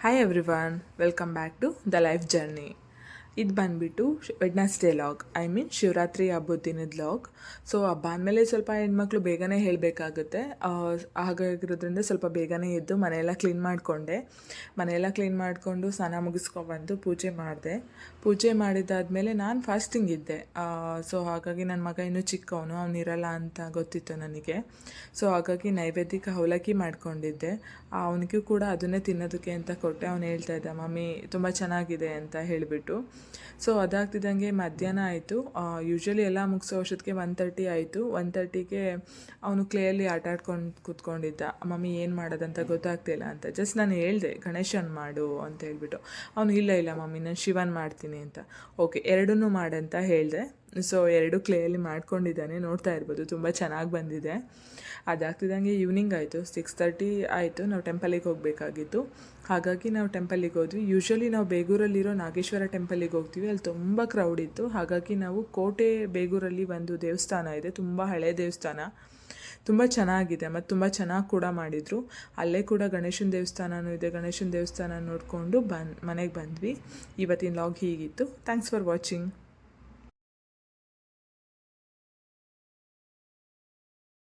Hi everyone, welcome back to the life journey. ಇದು ಬಂದುಬಿಟ್ಟು Wednesday log, I mean Shivaratri ಹಬ್ಬದ ದಿನದ ಲಾಗ್. ಸೊ ಹಬ್ಬ ಅಂದಮೇಲೆ ಸ್ವಲ್ಪ ಹೆಣ್ಮಕ್ಳು ಬೇಗನೆ ಹೇಳಬೇಕಾಗುತ್ತೆ. ಹಾಗಾಗಿರೋದ್ರಿಂದ ಸ್ವಲ್ಪ ಬೇಗನೆ ಎದ್ದು ಮನೆಯೆಲ್ಲ ಕ್ಲೀನ್ ಮಾಡಿಕೊಂಡೆ. ಮನೆಯೆಲ್ಲ ಕ್ಲೀನ್ ಮಾಡಿಕೊಂಡು ಸ್ನಾನ ಮುಗಿಸ್ಕೊಬಂದು ಪೂಜೆ ಮಾಡಿದೆ. ಪೂಜೆ ಮಾಡಿದ್ದಾದಮೇಲೆ ನಾನು ಫಾಸ್ಟಿಂಗ್ ಇದ್ದೆ. ಸೊ ಹಾಗಾಗಿ ನನ್ನ ಮಗ ಇನ್ನೂ ಚಿಕ್ಕವನು, ಅವನಿರಲ್ಲ ಅಂತ ಗೊತ್ತಿತ್ತು ನನಗೆ. ಸೊ ಹಾಗಾಗಿ ನೈವೇದ್ಯಕ್ಕೆ ಅವಲಕ್ಕಿ ಮಾಡ್ಕೊಂಡಿದ್ದೆ. ಅವನಿಗೂ ಕೂಡ ಅದನ್ನೇ ತಿನ್ನೋದಕ್ಕೆ ಅಂತ ಕೊಟ್ಟೆ. ಅವನು ಹೇಳ್ತಾ ಇದ್ದ, ಮಮ್ಮಿ ತುಂಬ ಚೆನ್ನಾಗಿದೆ ಅಂತ ಹೇಳಿಬಿಟ್ಟು. ಸೊ ಅದಾಗ್ತಿದ್ದಂಗೆ ಮಧ್ಯಾಹ್ನ ಆಯಿತು. ಯೂಶ್ವಲಿ ಎಲ್ಲ ಮುಗಿಸೋ ಅಷ್ಟೊತ್ತಿಗೆ 1:30 ಆಯಿತು. 1:30ಗೆ ಅವನು ಕ್ಲೇಯಲ್ಲಿ ಆಟ ಆಡ್ಕೊಂಡು ಕೂತ್ಕೊಂಡಿದ್ದ. ಮಮ್ಮಿ ಏನು ಮಾಡೋದಂತ ಗೊತ್ತಾಗ್ತಿಲ್ಲ ಅಂತ. ಜಸ್ಟ್ ನಾನು ಹೇಳಿದೆ, ಗಣೇಶನ್ ಮಾಡು ಅಂತ ಹೇಳ್ಬಿಟ್ಟು. ಅವನು ಇಲ್ಲ ಮಮ್ಮಿ, ನಾನು ಶಿವನ್ ಮಾಡ್ತೀನಿ ಅಂತ. ಓಕೆ, ಎರಡನ್ನೂ ಮಾಡಂತ ಹೇಳಿದೆ. ಸೊ 2 ಕ್ಲೇಯಲ್ಲಿ ಮಾಡ್ಕೊಂಡಿದ್ದಾನೆ, ನೋಡ್ತಾ ಇರ್ಬೋದು, ತುಂಬ ಚೆನ್ನಾಗಿ ಬಂದಿದೆ. ಅದಾಗ್ತಿದ್ದಂಗೆ ಈವ್ನಿಂಗ್ ಆಯಿತು, 6:30 ಆಯಿತು. ನಾವು ಟೆಂಪಲಿಗೆ ಹೋಗಬೇಕಾಗಿತ್ತು. ಹಾಗಾಗಿ ನಾವು ಟೆಂಪಲಿಗೆ ಹೋದ್ವಿ. ಯೂಶ್ವಲಿ ನಾವು ಬೇಗೂರಲ್ಲಿರೋ ನಾಗೇಶ್ವರ ಟೆಂಪಲಿಗೆ ಹೋಗ್ತೀವಿ, ಅಲ್ಲಿ ತುಂಬ ಕ್ರೌಡ್ ಇತ್ತು. ಹಾಗಾಗಿ ನಾವು ಕೋಟೆ ಬೇಗೂರಲ್ಲಿ ಒಂದು ದೇವಸ್ಥಾನ ಇದೆ, ತುಂಬ ಹಳೆಯ ದೇವಸ್ಥಾನ, ತುಂಬ ಚೆನ್ನಾಗಿದೆ ಮತ್ತು ತುಂಬ ಚೆನ್ನಾಗಿ ಕೂಡ ಮಾಡಿದರು. ಅಲ್ಲೇ ಕೂಡ ಗಣೇಶನ ದೇವಸ್ಥಾನವೂ ಇದೆ. ಗಣೇಶನ ದೇವಸ್ಥಾನ ನೋಡಿಕೊಂಡು ಮನೆಗೆ ಬಂದ್ವಿ. ಇವತ್ತಿನ ಲಾಗ್ ಹೀಗಿತ್ತು. Thanks for watching.